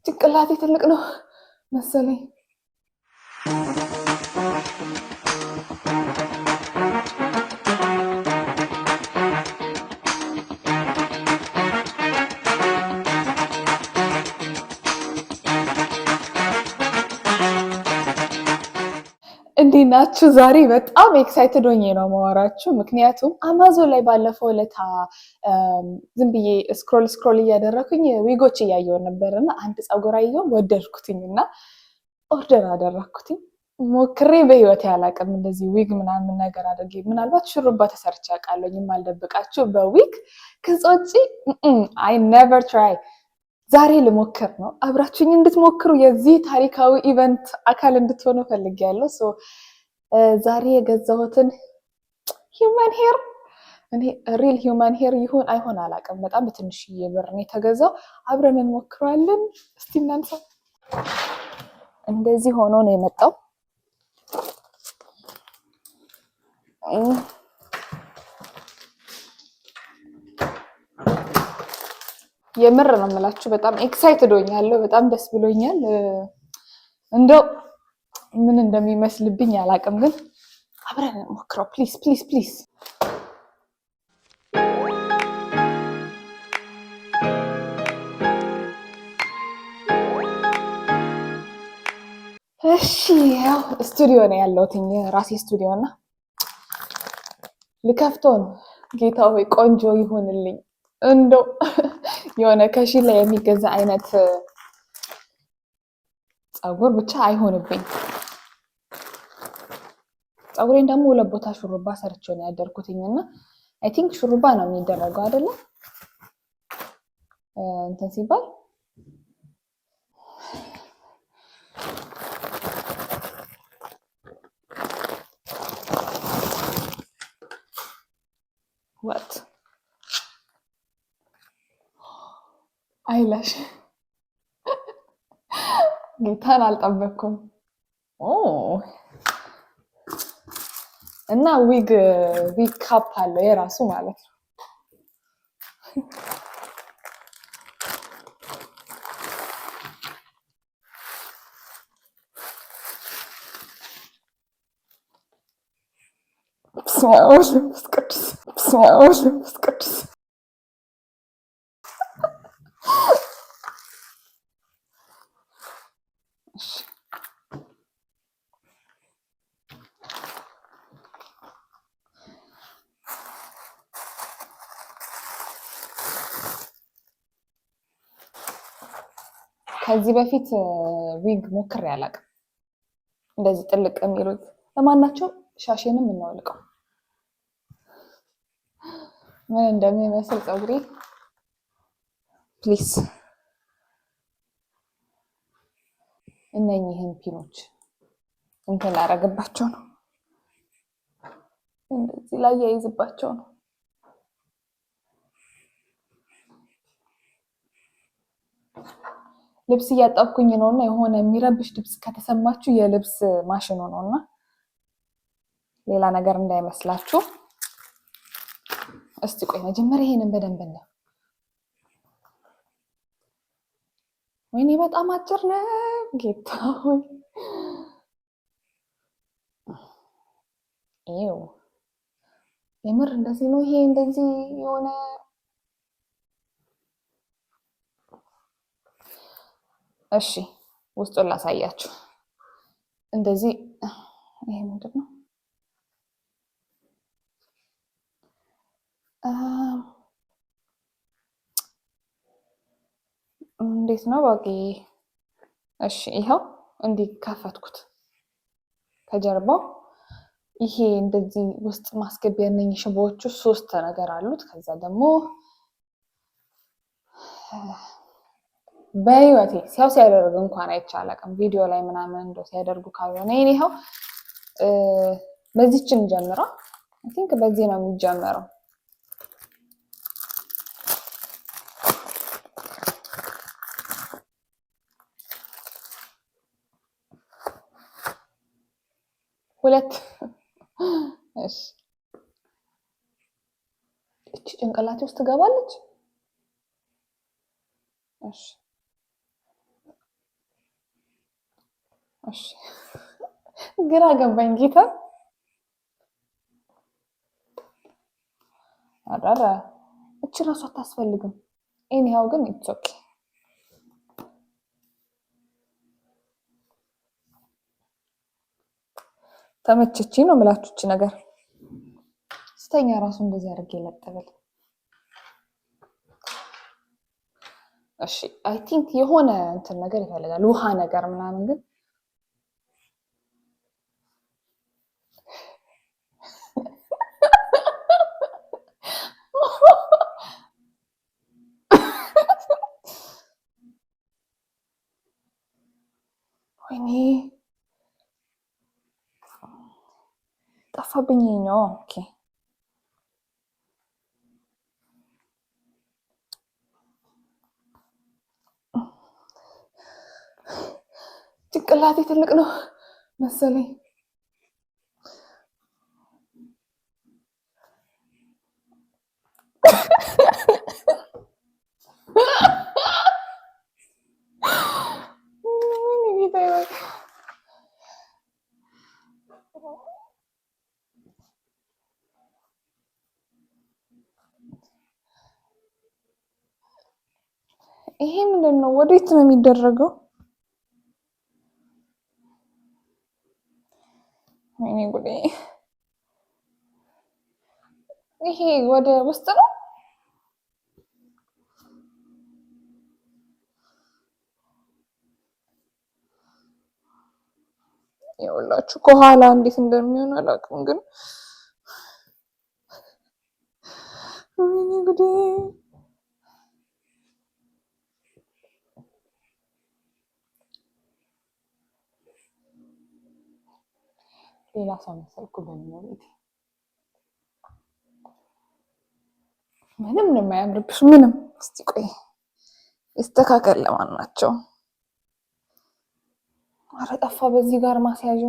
ጭንቅላቴ ትልቅ ነው መሰለኝ። እንዴት ናችሁ? ዛሬ በጣም ኤክሳይትድ ሆኜ ነው ማወራችሁ። ምክንያቱም አማዞን ላይ ባለፈው ዕለት ዝም ብዬ ስክሮል እያደረኩኝ ዊጎች እያየሁ ነበርና አንድ ፀጉር አየሁ ወደድኩትኝ እና ኦርደር አደረኩትኝ። ሞክሬ በህይወት ያላቅም እንደዚህ ዊግ ምናምን ነገር አድርጌ ምናልባት ሹሩባ ተሰርቼ አውቃለሁ የማልደብቃችሁ በዊግ ከዛ ውጪ አይ ኔቨር ትራይ። ዛሬ ልሞክር ነው። አብራችሁኝ እንድትሞክሩ የዚህ ታሪካዊ ኢቨንት አካል እንድትሆኑ ፈልጌያለሁ። ዛሬ የገዛሁትን ሂውማን ሄር እኔ ሪል ሂውማን ሄር ይሁን አይሆን አላውቅም። በጣም በትንሽዬ ብር ነው የተገዛው። አብረን እንሞክረዋለን። እስቲ እናንሳ። እንደዚህ ሆኖ ነው የመጣው። የምር ነው የምላችሁ። በጣም ኤክሳይትድ ሆኛለሁ። በጣም ደስ ብሎኛል። እንደው ምን እንደሚመስልብኝ አላውቅም፣ ግን አብረን እንሞክረው። ፕሊዝ ፕሊዝ ፕሊዝ። እሺ፣ ያው ስቱዲዮ ነው ያለሁት፣ ራሴ ስቱዲዮ እና ልከፍተው ነው። ጌታ ሆይ ቆንጆ ይሁንልኝ። እንደው የሆነ ከሺ ላይ የሚገዛ አይነት ፀጉር ብቻ አይሆንብኝ። ፀጉሬን ደግሞ ሁለት ቦታ ሹሩባ ሰርቼ ነው ያደርኩትኝና አይ ቲንክ ሹሩባ ነው የሚደረገው አይደለ? እንትን ሲባል what አይላሽ ጌታን አልጠበኩም። እና ዊግ ካፕ አለው የራሱ ማለት ነው። ቅዱስ ከዚህ በፊት ዊግ ሞክሬ አላውቅም። እንደዚህ ጥልቅ የሚሉት ለማናቸው ሻሽንም እናወልቀው ምን እንደሚመስል ፀጉሬ ፕሊስ። እነኚህን ፒኖች እንትን ላደርግባቸው ነው፣ እንደዚህ ላይ ያይዝባቸው ነው። ልብስ እያጠብኩኝ ነውና የሆነ የሚረብሽ ድምፅ ከተሰማችሁ የልብስ ማሽኑ ነውና ሌላ ነገር እንዳይመስላችሁ። እስቲ ቆይ መጀመሪያ ይሄንን በደንብ ነው። ወይኔ በጣም አጭር ነው ጌታ ሆይ። ይው የምር እንደዚህ ነው። ይሄ እንደዚህ የሆነ እሺ ውስጡን ላሳያችሁ። እንደዚህ ይሄ ምንድን ነው? እንዴት ነው ባቂ? እሺ ይሄው እንዲህ ከፈትኩት ከጀርባው። ይሄ እንደዚህ ውስጥ ማስገቢያ እነኚህ ሽቦዎቹ ሶስት ነገር አሉት። ከዛ ደግሞ በህይወቴ ሲያው ሲያደርግ እንኳን አይቻላቅም። ቪዲዮ ላይ ምናምን እንደው ሲያደርጉ ካልሆነ ይሄው በዚህችን ጀምረው አይ ቲንክ በዚህ ነው የሚጀምረው። ሁለት እሺ፣ እቺ ጭንቅላቴ ውስጥ ትገባለች። እሺ እሺ ግራ ገባኝ ጌታ። አዳራ እቺ ራሱ አታስፈልግም። ኤኒሃው ግን ኢትስ ኦኬ። ተመቸችኝ ነው የምላችሁ እቺ ነገር። ስተኛ ራሱ እንደዚህ አድርጌ ለጥብል። እሺ አይ ቲንክ የሆነ እንትን ነገር ይፈልጋል፣ ውሃ ነገር ምናምን። ግን ወይኔ ጠፋብኝ ነው። ኦኬ ጭንቅላቴ ትልቅ ነው መሰለኝ። ይሄ ምንድን ነው? ወዴት ነው የሚደረገው? ወይኔ ጉዴ! ይሄ ወደ ውስጥ ነው? ይኸውላችሁ ከኋላ እንዴት እንደሚሆን አላውቅም፣ ግን ወይኔ ጉዴ! ሌላ ሰው መሰልኩ። በሚኖር ምንም የማያምርብሽ ምንም። እስቲ ቆይ ይስተካከል። ለማናቸው ኧረ ጠፋ። በዚህ ጋር ማስያዡ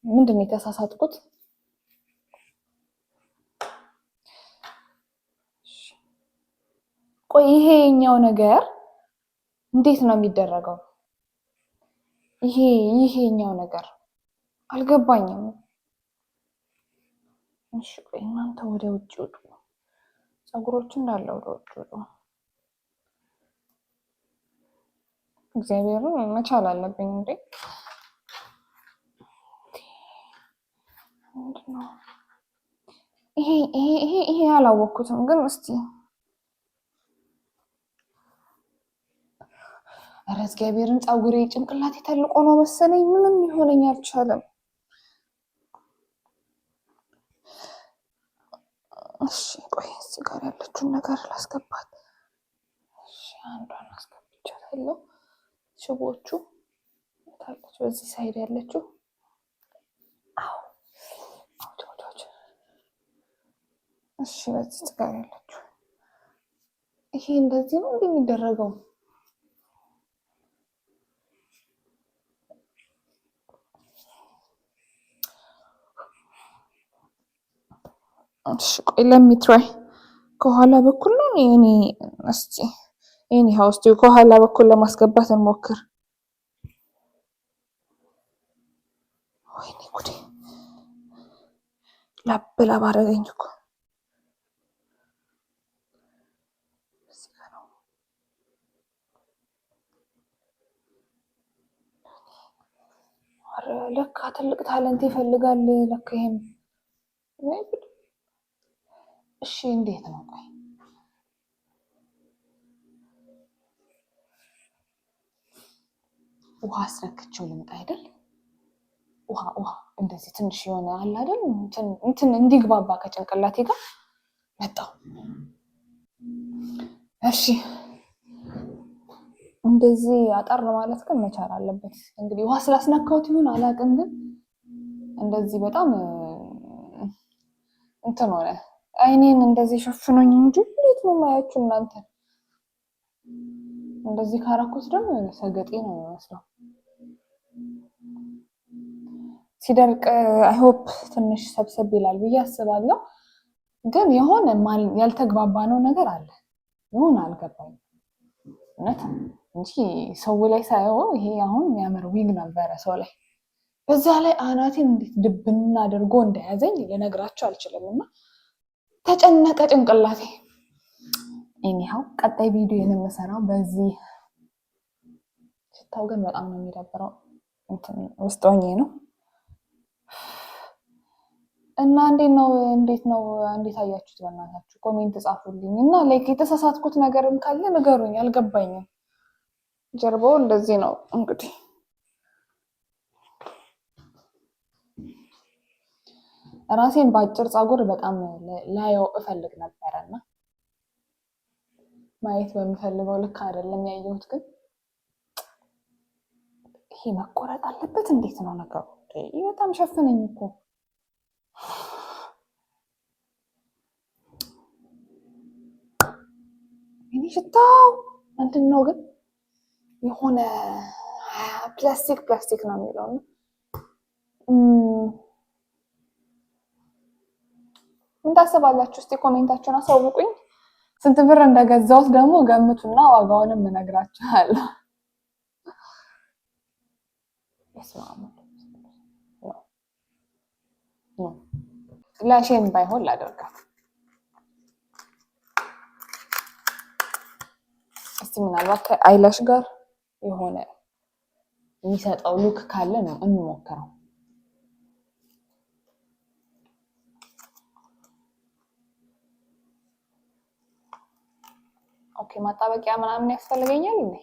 ምንድን ነው የተሳሳትኩት? ቆይ ይሄኛው ነገር እንዴት ነው የሚደረገው? ይሄኛው ነገር አልገባኝም። እሺ ቆይ እናንተ ወደ ውጭ ውጡ፣ ፀጉሮቹ እንዳለ ወደ ውጭ ውጡ። እግዚአብሔርን መቻል አለብኝ እንዴ! ይሄ አላወቅኩትም፣ ግን እስቲ ኧረ እግዚአብሔርን ፀጉሬ ጭንቅላቴ ተልቆ ነው መሰለኝ። ምንም ሊሆነኝ አልቻለም። እሺ ቆይ እዚህ ጋር ያለችውን ነገር ላስገባት። እሺ አንዷን አስገብቻታለሁ። ሽቦቹ ታለች በዚህ ሳይድ ያለችው። አዎ እሺ በዚህ ጋር ያለችው። ይሄ እንደዚህ ነው እንደሚደረገው? እሺ ቆይ ለሚትራይ ከኋላ በኩል ነው እኔ እስቲ ኤኒሃው እስቲ ከኋላ በኩል ለማስገባት እንሞክር። ወይኔ ጉዴ! ላብላ ባረገኝ እኮ። ኧረ ለካ ትልቅ ታለንት ይፈልጋል ለካ ይሄም። እሺ እንዴት ነው? ቆይ ውሃ አስረክቼው ልምጣ አይደል? ውሃ እንደዚህ ትንሽ የሆነ አለ አይደል? እንትን እንዲግባባ ከጭንቅላቴ ጋር መጣው። እሺ እንደዚህ አጠር ማለት ግን መቻል አለበት። እንግዲህ ውሃ ስላስነካሁት ይሁን አላውቅም፣ ግን እንደዚህ በጣም እንትን ሆነ። አይኔን እንደዚህ ሸፍኖኝ እንጂ እንዴት ነው የማያችሁ እናንተ? እንደዚህ ካራኩት ደግሞ ሰገጤ ነው የሚመስለው። ሲደርቅ አይሆፕ ትንሽ ሰብሰብ ይላል ብዬ አስባለሁ። ግን የሆነ ያልተግባባነው ነገር አለ። ይሁን አልገባኝም እውነት እንጂ ሰው ላይ ሳየው ይሄ አሁን የሚያምር ዊግ ነበረ ሰው ላይ። በዛ ላይ አናቴን እንዴት ድብና አድርጎ እንደያዘኝ ልነግራቸው አልችልም። እና ተጨነቀ ጭንቅላቴ። ኤኒሃው ቀጣይ ቪዲዮ የምሰራው በዚህ ሽታው ግን በጣም ነው የሚደብረው። ውስጥ ሆኜ ነው እና እንዴት አያችሁት? በእናታችሁ ኮሜንት ጻፉልኝ እና ላይክ የተሳሳትኩት ነገርም ካለ ንገሩኝ። አልገባኝም። ጀርባው እንደዚህ ነው እንግዲህ። ራሴን በአጭር ፀጉር በጣም ላየው እፈልግ ነበረና ማየት በምፈልገው ልክ አይደለም ያየሁት። ግን ይሄ መቆረጥ አለበት። እንዴት ነው ነገሩ? በጣም ሸፍነኝ እኮ ይሄ ሽታው ምንድን ነው ግን? የሆነ ፕላስቲክ ነው የሚለው። ምን ታስባላችሁ? እስቲ ኮሜንታችሁን አሳውቁኝ። ስንት ብር እንደገዛሁት ደግሞ ገምቱና ዋጋውንም እነግራችኋለሁ። ላሼን ባይሆን ላደርጋት እስቲ። ምናልባት ከአይላሽ ጋር የሆነ የሚሰጠው ሉክ ካለ ነው እንሞክረው። ኦኬ ማጣበቂያ ምናምን ያስፈልገኛል እንዴ?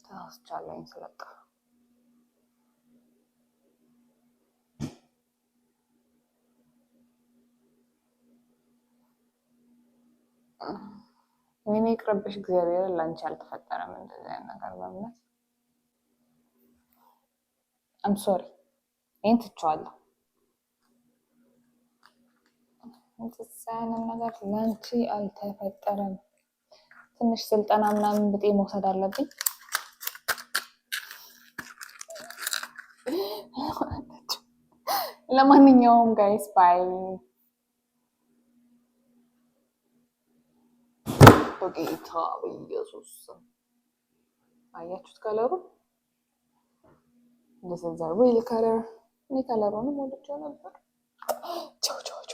ታስቻለኝ ስለጣ ምን ይቅርብሽ። እግዚአብሔር ላንቺ አልተፈጠረም እንደዚህ አይነት ነገር በእምነት አም ሶሪ። ይሄን ትቼዋለሁ። እንደዚህ አይነት ነገር ላንቺ አልተፈጠረም። ትንሽ ስልጠና ምናምን ብጤ መውሰድ አለብኝ። ለማንኛውም ጋይስ ባይ። በጌታ በኢየሱስ አያችሁት ከለሩ? this is a real color። እኔ ከለሩንም ወድጄው ነበር። ቻው ቻው።